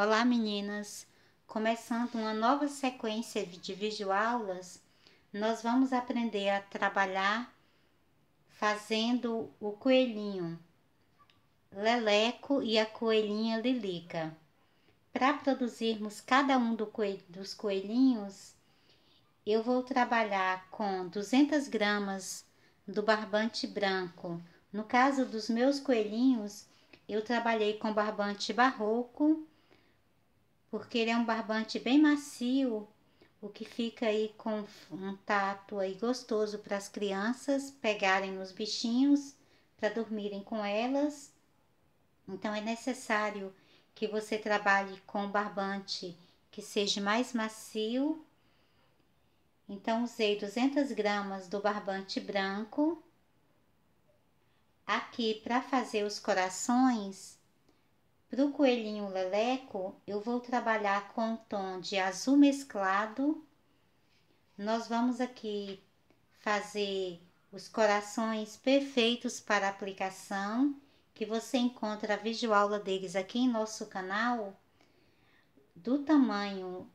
Olá meninas! Começando uma nova sequência de videoaulas, nós vamos aprender a trabalhar fazendo o coelhinho Leleco e a coelhinha Lilica. Para produzirmos cada um dos coelhinhos, eu vou trabalhar com 200 gramas do barbante branco. No caso dos meus coelhinhos, eu trabalhei com barbante barroco, porque ele é um barbante bem macio, o que fica aí com um tato aí gostoso para as crianças pegarem nos bichinhos, para dormirem com elas. Então é necessário que você trabalhe com barbante que seja mais macio. Então usei 200 gramas do barbante branco. Aqui para fazer os corações, para o coelhinho Leleco, eu vou trabalhar com o tom de azul mesclado. Nós vamos aqui fazer os corações perfeitos para aplicação, que você encontra a videoaula deles aqui em nosso canal, do tamanho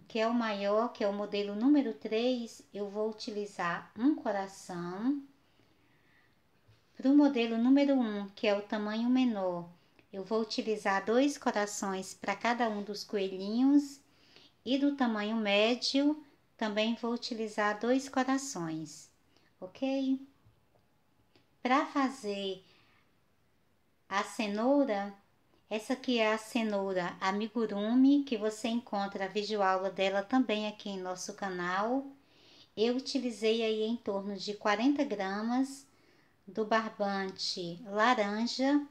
que é o maior, que é o modelo número 3, eu vou utilizar um coração. Para o modelo número 1, que é o tamanho menor, eu vou utilizar 2 corações para cada um dos coelhinhos, e do tamanho médio também vou utilizar 2 corações, ok? Para fazer a cenoura, essa aqui é a cenoura amigurumi, que você encontra a videoaula dela também aqui em nosso canal. Eu utilizei aí em torno de 40 gramas do barbante laranja.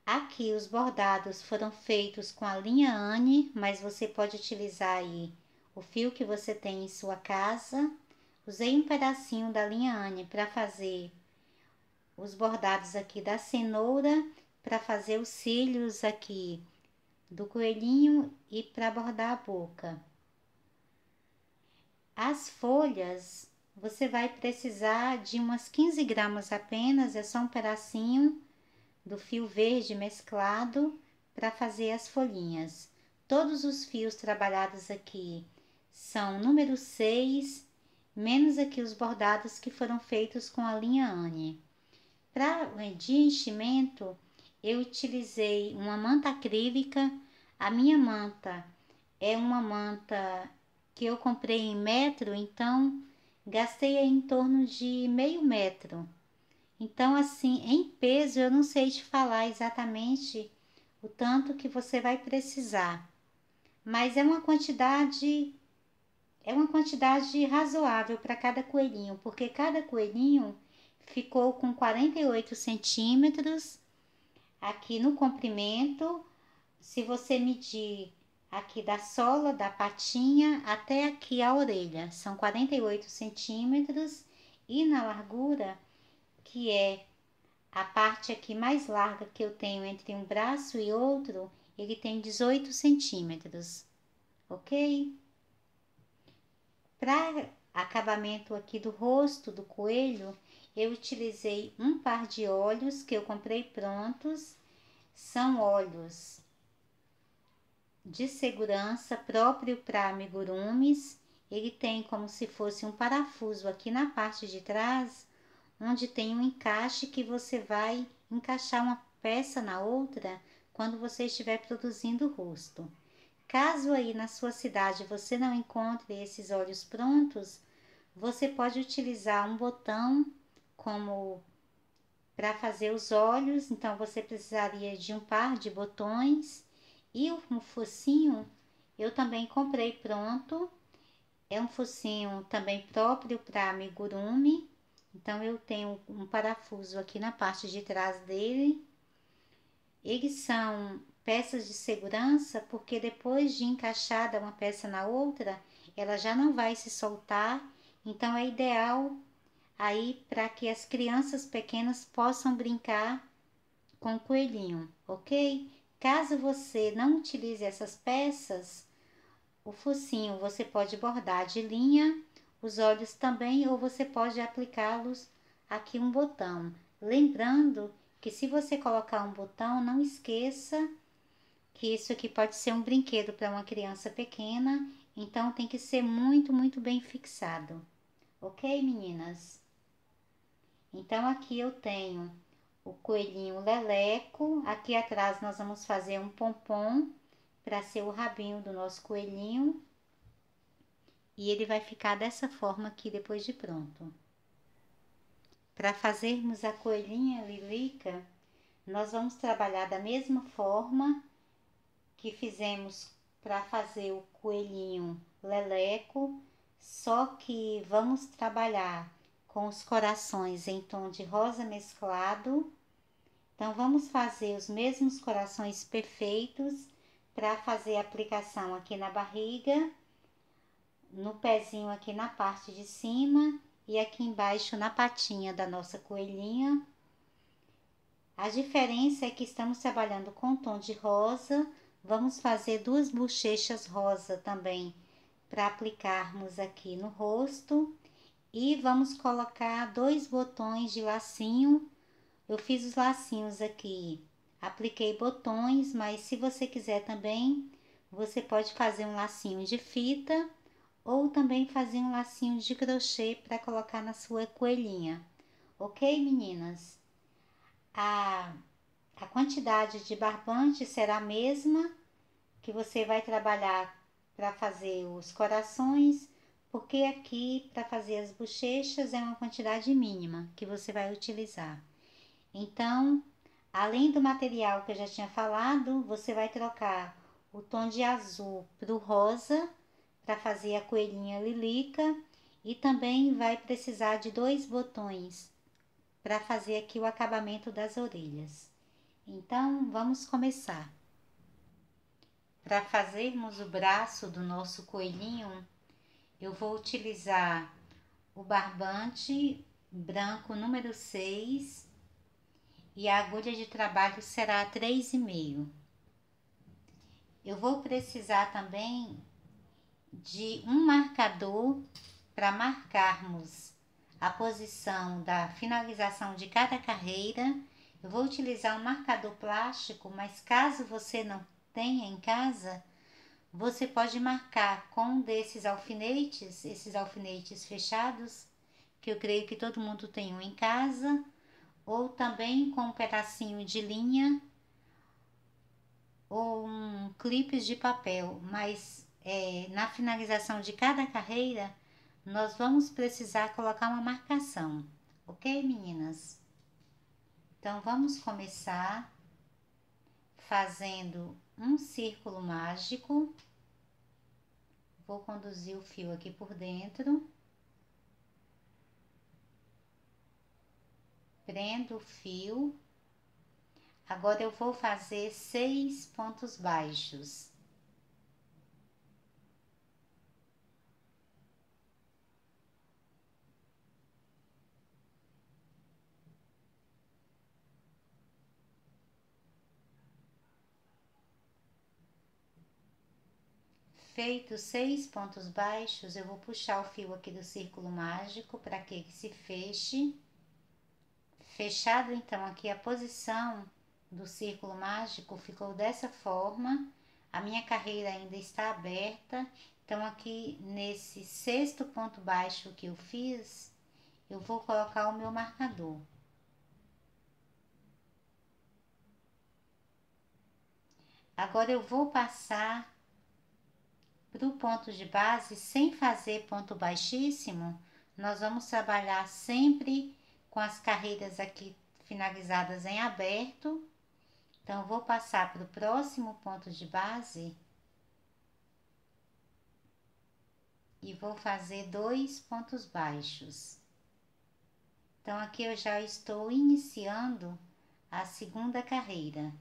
Aqui os bordados foram feitos com a linha Anne, mas você pode utilizar aí o fio que você tem em sua casa. Usei um pedacinho da linha Anne para fazer os bordados aqui da cenoura, para fazer os cílios aqui do coelhinho e para bordar a boca. As folhas, você vai precisar de umas 15 gramas apenas, é só um pedacinho do fio verde mesclado para fazer as folhinhas. Todos os fios trabalhados aqui são número 6, menos aqui os bordados que foram feitos com a linha Anne. Para de enchimento, eu utilizei uma manta acrílica. A minha manta é uma manta que eu comprei em metro, então gastei em torno de meio metro. Então, assim, em peso, eu não sei te falar exatamente o tanto que você vai precisar, mas é uma quantidade razoável para cada coelhinho, porque cada coelhinho ficou com 48 centímetros aqui no comprimento. Se você medir aqui da sola da patinha até aqui a orelha, são 48 centímetros, e na largura, que é a parte aqui mais larga que eu tenho entre um braço e outro, ele tem 18 centímetros, ok? Para acabamento aqui do rosto do coelho, eu utilizei um par de olhos que eu comprei prontos. São olhos de segurança próprio para amigurumis. Ele tem como se fosse um parafuso aqui na parte de trás, onde tem um encaixe que você vai encaixar uma peça na outra quando você estiver produzindo o rosto. Caso aí na sua cidade você não encontre esses olhos prontos, você pode utilizar um botão como para fazer os olhos. Então você precisaria de um par de botões, e o focinho eu também comprei pronto. É um focinho também próprio para amigurumi. Então eu tenho um parafuso aqui na parte de trás dele. Eles são peças de segurança, porque depois de encaixada uma peça na outra, ela já não vai se soltar. Então é ideal aí para que as crianças pequenas possam brincar com o coelhinho, ok? Caso você não utilize essas peças, o focinho você pode bordar de linha, os olhos também, ou você pode aplicá-los aqui um botão. Lembrando que se você colocar um botão, não esqueça que isso aqui pode ser um brinquedo para uma criança pequena, então tem que ser muito, muito bem fixado. Ok, meninas? Então aqui eu tenho o coelhinho leleco, aqui atrás nós vamos fazer um pompom para ser o rabinho do nosso coelhinho. E ele vai ficar dessa forma aqui depois de pronto. Para fazermos a coelhinha Lilica, nós vamos trabalhar da mesma forma que fizemos para fazer o coelhinho leleco, só que vamos trabalhar com os corações em tom de rosa mesclado. Então, vamos fazer os mesmos corações perfeitos para fazer a aplicação aqui na barriga, no pezinho aqui na parte de cima e aqui embaixo na patinha da nossa coelhinha. A diferença é que estamos trabalhando com tom de rosa, vamos fazer duas bochechas rosa também para aplicarmos aqui no rosto e vamos colocar 2 botões de lacinho. Eu fiz os lacinhos aqui, apliquei botões, mas se você quiser também, você pode fazer um lacinho de fita ou também fazer um lacinho de crochê para colocar na sua coelhinha. Ok, meninas? A quantidade de barbante será a mesma que você vai trabalhar para fazer os corações, porque aqui para fazer as bochechas é uma quantidade mínima que você vai utilizar. Então, além do material que eu já tinha falado, você vai trocar o tom de azul para o rosa para fazer a coelhinha Lilica e também vai precisar de 2 botões para fazer aqui o acabamento das orelhas. Então, vamos começar. Para fazermos o braço do nosso coelhinho, eu vou utilizar o barbante branco número 6 e a agulha de trabalho será 3,5. Eu vou precisar também de um marcador para marcarmos a posição da finalização de cada carreira. Eu vou utilizar um marcador plástico, mas caso você não tenha em casa, você pode marcar com um desses alfinetes, esses alfinetes fechados, que eu creio que todo mundo tem um em casa, ou também com um pedacinho de linha ou um clipe de papel, mas na finalização de cada carreira nós vamos precisar colocar uma marcação, ok, meninas? Então vamos começar fazendo um círculo mágico. Vou conduzir o fio aqui por dentro, prendo o fio. Agora eu vou fazer 6 pontos baixos. Feitos 6 pontos baixos, eu vou puxar o fio aqui do círculo mágico para que ele se feche. Fechado então aqui a posição do círculo mágico ficou dessa forma. A minha carreira ainda está aberta, então aqui nesse 6º ponto baixo que eu fiz, eu vou colocar o meu marcador. Agora eu vou passar para o ponto de base sem fazer ponto baixíssimo. Nós vamos trabalhar sempre com as carreiras aqui finalizadas em aberto. Então, vou passar para o próximo ponto de base e vou fazer 2 pontos baixos. Então, aqui eu já estou iniciando a segunda carreira.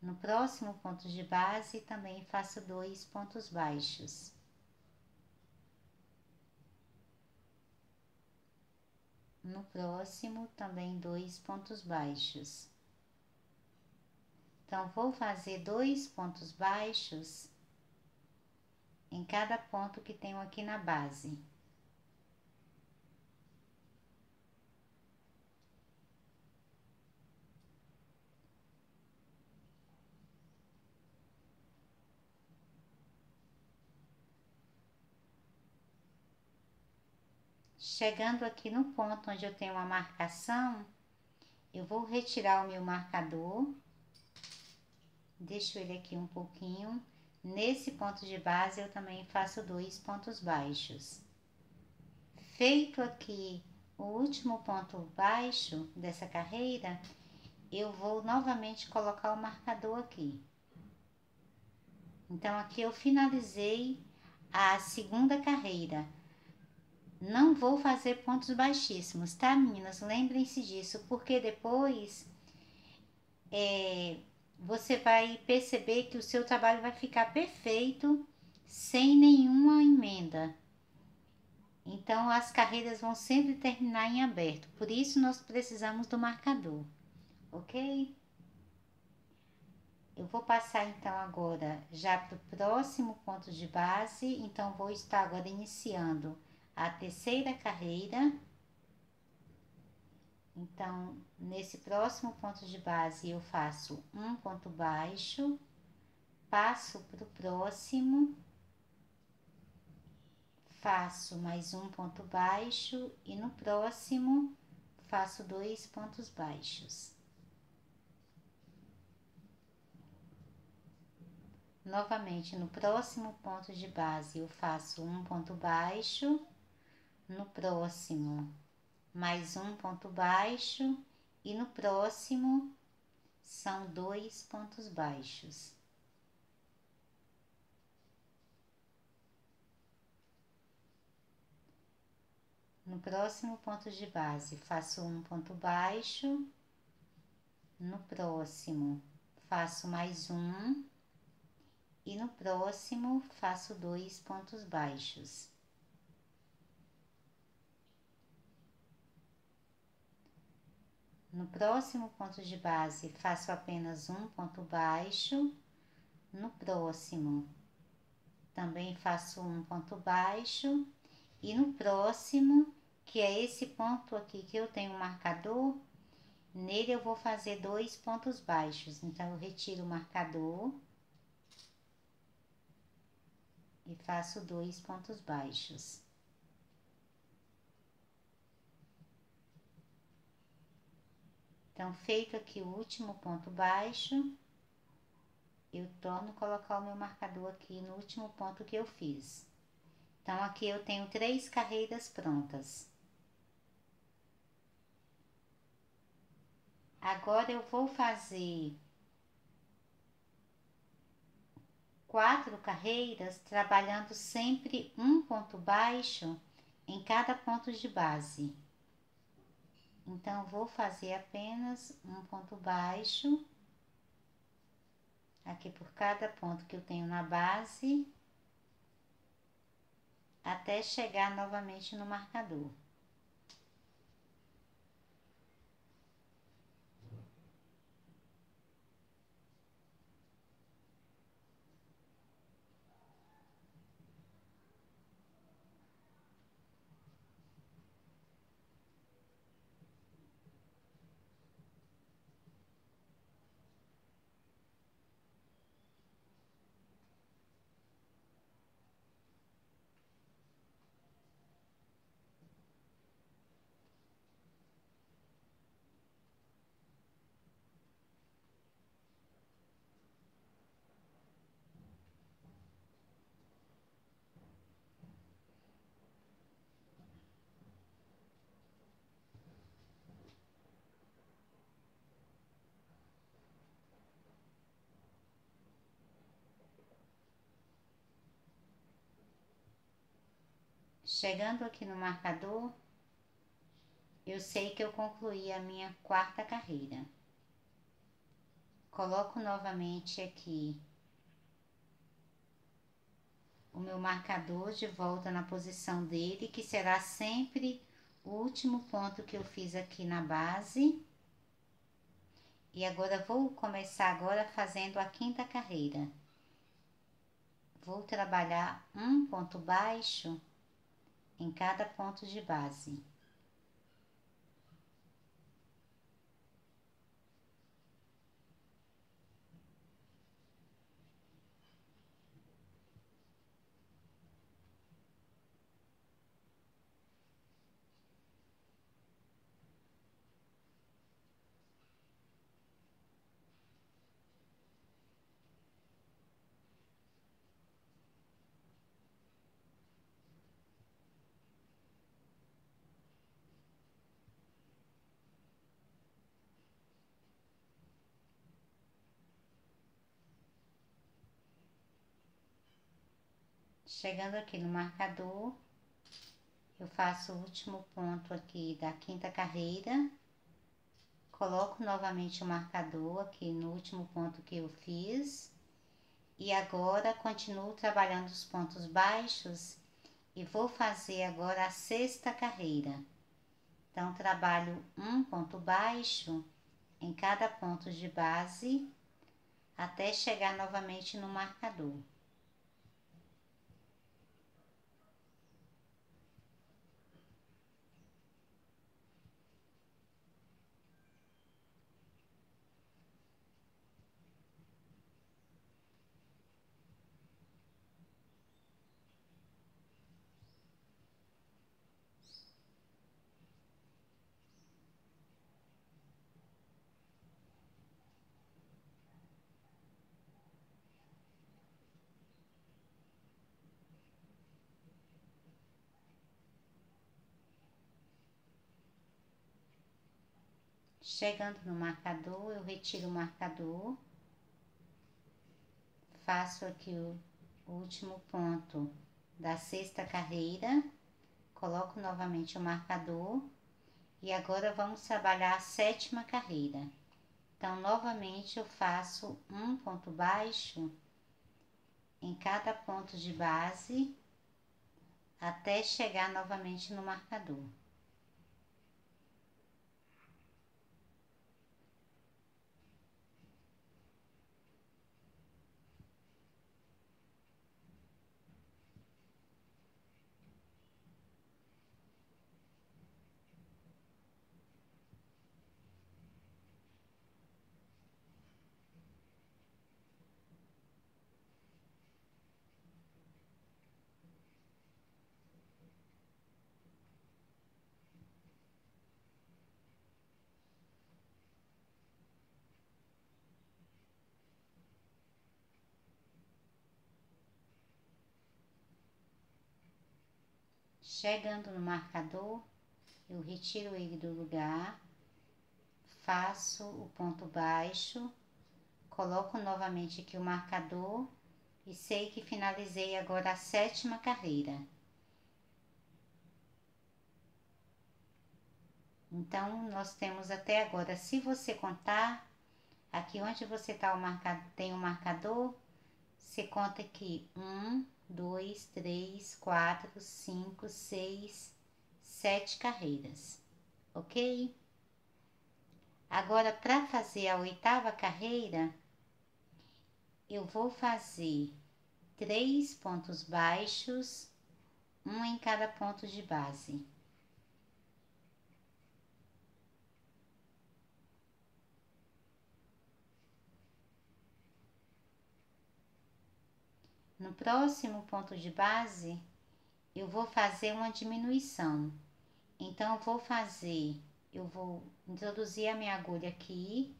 No próximo ponto de base, também faço 2 pontos baixos. No próximo, também 2 pontos baixos. Então, vou fazer 2 pontos baixos em cada ponto que tenho aqui na base. Chegando aqui no ponto onde eu tenho uma marcação, eu vou retirar o meu marcador, deixo ele aqui um pouquinho. Nesse ponto de base eu também faço 2 pontos baixos. Feito aqui o último ponto baixo dessa carreira, eu vou novamente colocar o marcador aqui. Então, aqui eu finalizei a segunda carreira. Não vou fazer pontos baixíssimos, tá, meninas? Lembrem-se disso, porque depois você vai perceber que o seu trabalho vai ficar perfeito, sem nenhuma emenda. Então, as carreiras vão sempre terminar em aberto, por isso nós precisamos do marcador, ok? Eu vou passar então agora já para o próximo ponto de base, então vou estar agora iniciando a terceira carreira. Então, nesse próximo ponto de base eu faço um ponto baixo, passo para o próximo, faço mais um ponto baixo e no próximo faço 2 pontos baixos. Novamente, no próximo ponto de base eu faço um ponto baixo, no próximo mais um ponto baixo e no próximo são 2 pontos baixos. No próximo ponto de base faço um ponto baixo, no próximo faço mais um e no próximo faço 2 pontos baixos. No próximo ponto de base faço apenas um ponto baixo, no próximo também faço um ponto baixo e no próximo, que é esse ponto aqui que eu tenho um marcador, nele eu vou fazer 2 pontos baixos. Então eu retiro o marcador e faço 2 pontos baixos. Então, feito aqui o último ponto baixo, eu torno a colocar o meu marcador aqui no último ponto que eu fiz. Então, aqui eu tenho 3 carreiras prontas. Agora, eu vou fazer 4 carreiras, trabalhando sempre um ponto baixo em cada ponto de base. Então, vou fazer apenas um ponto baixo aqui por cada ponto que eu tenho na base, até chegar novamente no marcador. Chegando aqui no marcador, eu sei que eu concluí a minha 4ª carreira. Coloco novamente aqui o meu marcador de volta na posição dele, que será sempre o último ponto que eu fiz aqui na base. E agora vou começar agora fazendo a 5ª carreira. Vou trabalhar um ponto baixo em cada ponto de base. Chegando aqui no marcador, eu faço o último ponto aqui da quinta carreira, coloco novamente o marcador aqui no último ponto que eu fiz e agora continuo trabalhando os pontos baixos e vou fazer agora a sexta carreira. Então, trabalho um ponto baixo em cada ponto de base até chegar novamente no marcador. Chegando no marcador, eu retiro o marcador, faço aqui o último ponto da sexta carreira, coloco novamente o marcador e agora vamos trabalhar a sétima carreira. Então, novamente eu faço um ponto baixo em cada ponto de base até chegar novamente no marcador. Chegando no marcador, eu retiro ele do lugar, faço o ponto baixo, coloco novamente aqui o marcador e sei que finalizei agora a sétima carreira. Então, nós temos até agora, se você contar, aqui onde você tá tem o marcador, você conta aqui 1, 2, 3, 4, 5, 6, 7 carreiras, ok? Agora, para fazer a oitava carreira, eu vou fazer 3 pontos baixos, um em cada ponto de base. No próximo ponto de base, eu vou fazer uma diminuição. Então, eu vou introduzir a minha agulha aqui,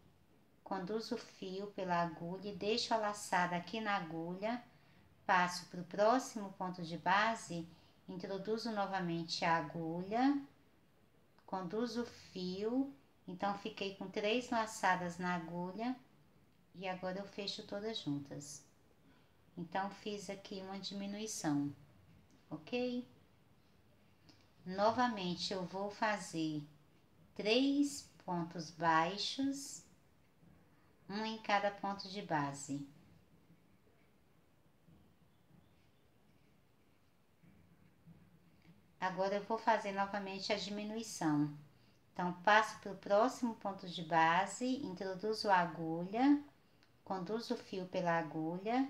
conduzo o fio pela agulha e deixo a laçada aqui na agulha, passo para o próximo ponto de base, introduzo novamente a agulha, conduzo o fio, então fiquei com 3 laçadas na agulha e agora eu fecho todas juntas. Então, fiz aqui uma diminuição, ok? Novamente, eu vou fazer 3 pontos baixos, um em cada ponto de base. Agora, eu vou fazer novamente a diminuição. Então, passo para o próximo ponto de base, introduzo a agulha, conduzo o fio pela agulha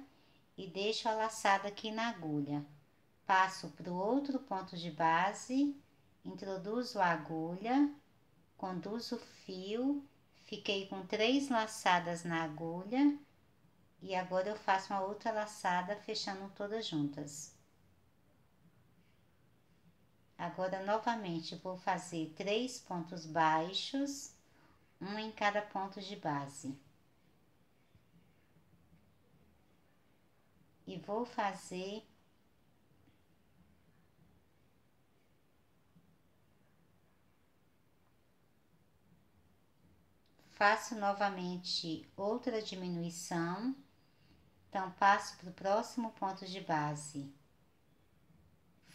e deixo a laçada aqui na agulha. Passo para o outro ponto de base, introduzo a agulha, conduzo o fio, fiquei com 3 laçadas na agulha e agora eu faço uma outra laçada fechando todas juntas. Agora novamente vou fazer 3 pontos baixos, um em cada ponto de base. E vou faço novamente outra diminuição, então passo para o próximo ponto de base,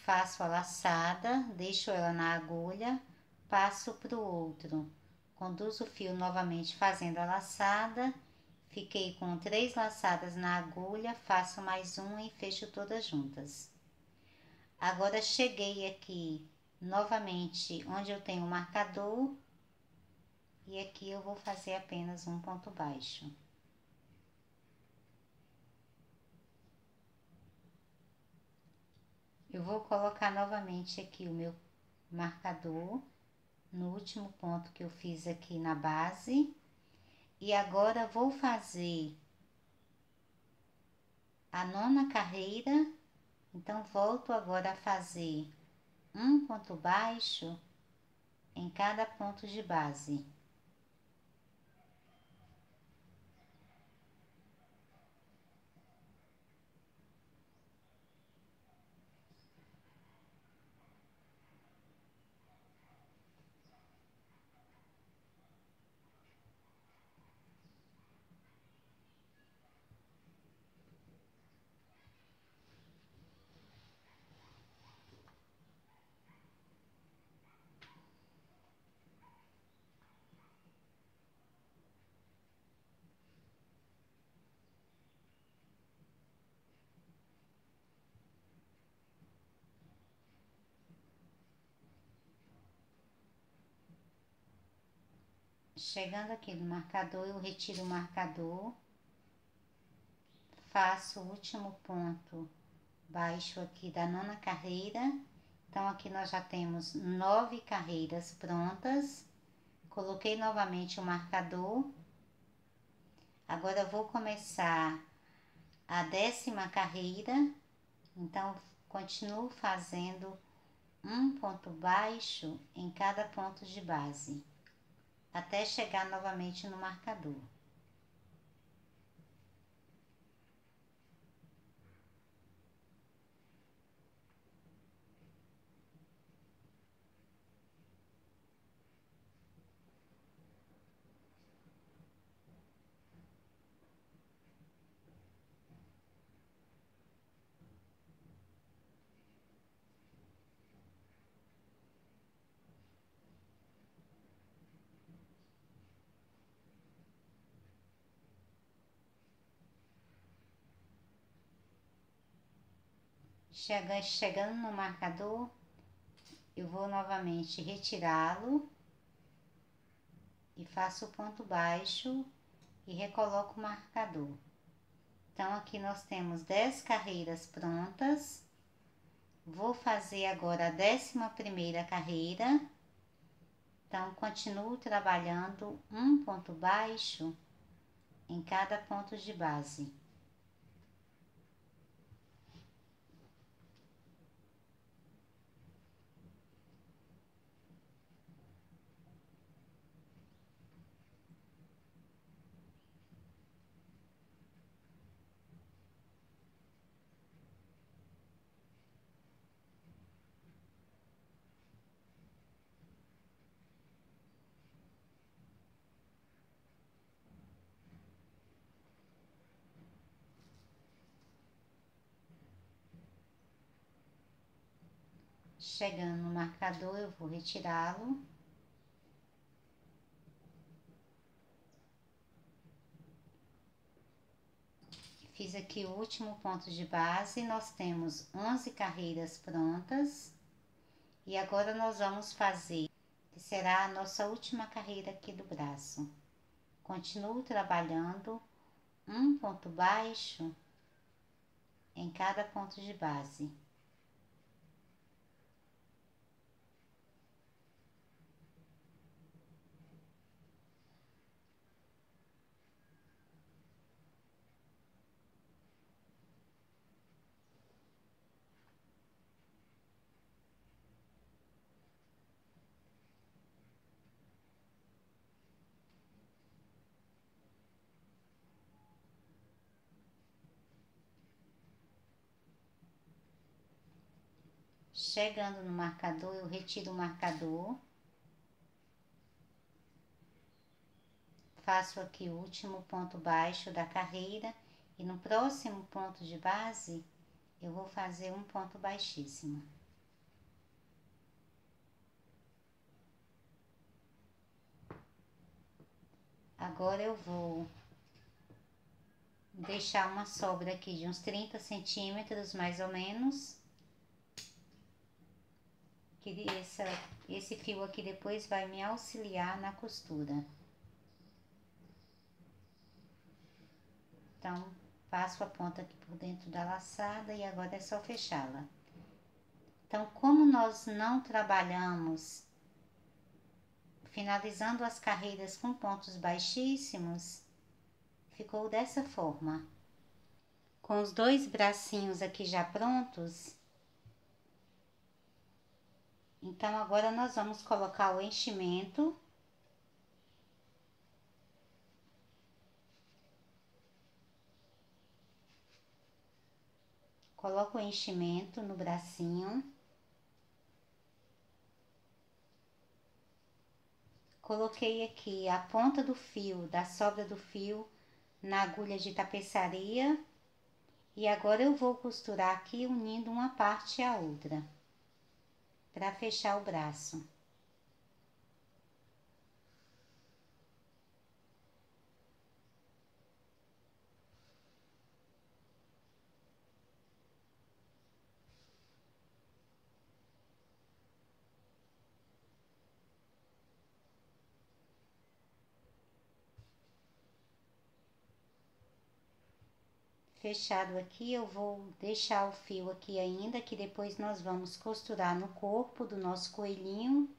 faço a laçada, deixo ela na agulha, passo para o outro, conduzo o fio novamente fazendo a laçada, fiquei com 3 laçadas na agulha, faço mais uma e fecho todas juntas. Agora cheguei aqui novamente onde eu tenho o marcador e aqui eu vou fazer apenas um ponto baixo. Eu vou colocar novamente aqui o meu marcador no último ponto que eu fiz aqui na base. E agora vou fazer a 9ª carreira. Então, volto agora a fazer um ponto baixo em cada ponto de base. Chegando aqui no marcador, eu retiro o marcador, faço o último ponto baixo aqui da 9ª carreira. Então, aqui nós já temos 9 carreiras prontas. Coloquei novamente o marcador. Agora, eu vou começar a 10ª carreira. Então, continuo fazendo um ponto baixo em cada ponto de base, até chegar novamente no marcador. Chegando no marcador, eu vou novamente retirá-lo e faço o ponto baixo e recoloco o marcador. Então, aqui nós temos 10 carreiras prontas. Vou fazer agora a 11ª carreira. Então, continuo trabalhando um ponto baixo em cada ponto de base. Chegando no marcador, eu vou retirá-lo. Fiz aqui o último ponto de base, nós temos 11 carreiras prontas. E agora nós vamos fazer, que será a nossa última carreira aqui do braço. Continuo trabalhando um ponto baixo em cada ponto de base. Chegando no marcador, eu retiro o marcador. Faço aqui o último ponto baixo da carreira e no próximo ponto de base eu vou fazer um ponto baixíssimo. Agora eu vou deixar uma sobra aqui de uns 30 centímetros, mais ou menos. Que esse fio aqui depois vai me auxiliar na costura. Então, passo a ponta aqui por dentro da laçada e agora é só fechá-la. Então, como nós não trabalhamos finalizando as carreiras com pontos baixíssimos, ficou dessa forma. Com os dois bracinhos aqui já prontos, então agora nós vamos colocar o enchimento. Coloco o enchimento no bracinho. Coloquei aqui a ponta do fio, da sobra do fio, na agulha de tapeçaria. E agora eu vou costurar aqui unindo uma parte à outra, para fechar o braço. Fechado aqui, eu vou deixar o fio aqui ainda, que depois nós vamos costurar no corpo do nosso coelhinho.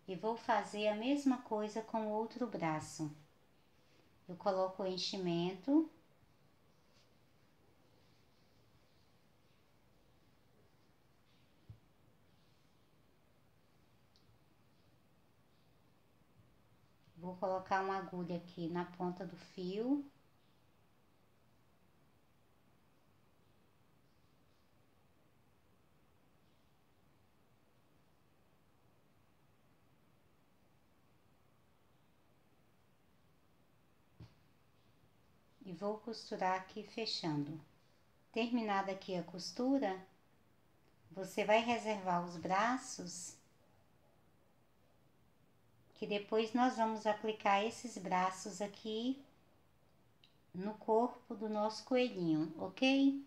E vou fazer a mesma coisa com o outro braço. Eu coloco o enchimento. Vou colocar uma agulha aqui na ponta do fio. E vou costurar aqui fechando. Terminada aqui a costura, você vai reservar os braços, que depois nós vamos aplicar esses braços aqui no corpo do nosso coelhinho, ok?